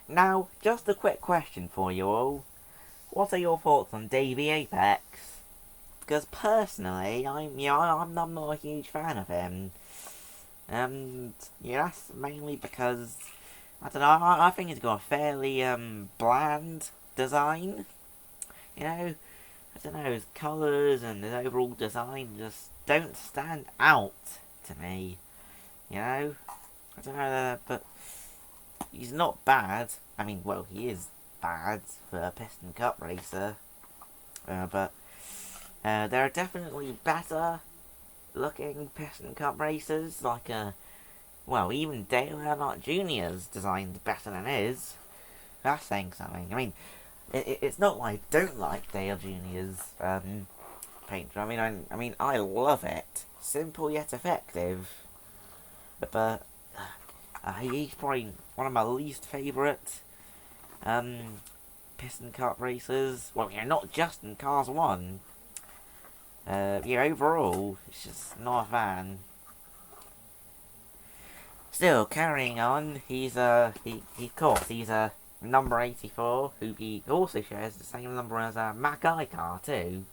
Now, just a quick question for you all. What are your thoughts on Davey Apex? Because personally, I'm not a huge fan of him. And yeah, that's mainly because I don't know. I think he's got a fairly bland design. You know, I don't know, his colours and his overall design just don't stand out to me. You know, I don't know, but he's not bad. I mean, well, he is bad for a Piston Cup racer, but there are definitely better looking Piston Cup racers, like well, even Dale Earnhardt Jr.'s designed better than his. That's saying something. I mean, it's not like I don't like Dale Jr.'s paint. I mean, I love it. Simple yet effective. But he's probably one of my least favourite Piston Cup racers. Well, yeah, not just in Cars 1. Yeah, overall, it's just not a fan. Still, carrying on, he's of course, he's number 84, who he also shares the same number as Mac Icar too.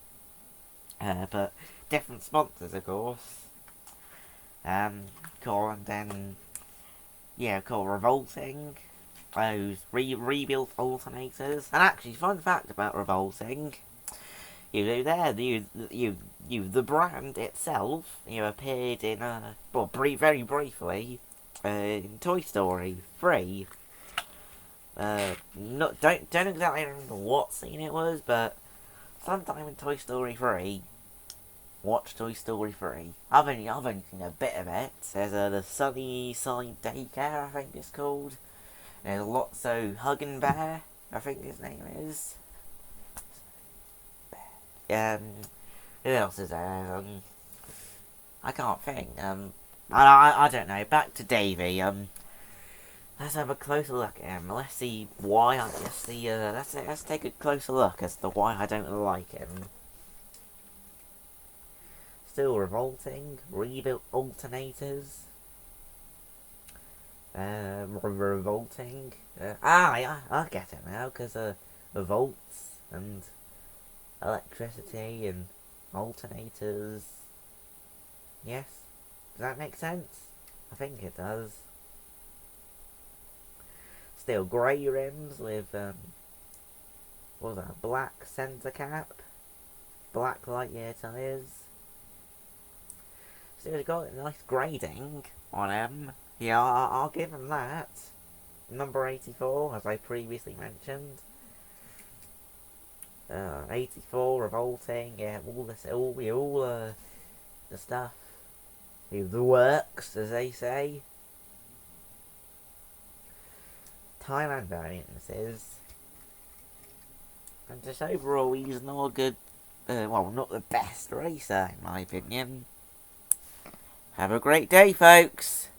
But different sponsors, of course. Cool, and then, yeah, cool, Revolting. Those rebuilt alternators. And actually, fun fact about Revolting. The brand itself, appeared in, well, very briefly, in Toy Story 3. Don't exactly remember what scene it was, but sometime in Toy Story 3, watch Toy Story 3. I've only seen a bit of it. There's the Sunny Side Daycare, I think it's called. There's Lotso Huggin' Bear, I think his name is. Who else is there? I can't think. I don't know. Back to Davey. Let's have a closer look at him. Let's see why. Let's take a closer look as to why I don't like him. Still Revolting. Rebuilt alternators. Revolting. Yeah, I get it now because volts and electricity and alternators. Yes, does that make sense? I think it does. Still grey rims with what was that? Black centre cap, black Lightyear tyres. Still, it's got a nice grading on him. Yeah, I'll give him that. Number 84, as I previously mentioned. 84, Revolting, yeah, all the stuff. The works, as they say. Thailand variant, this is. And just overall, he's not a good, well, not the best racer, in my opinion. Have a great day, folks!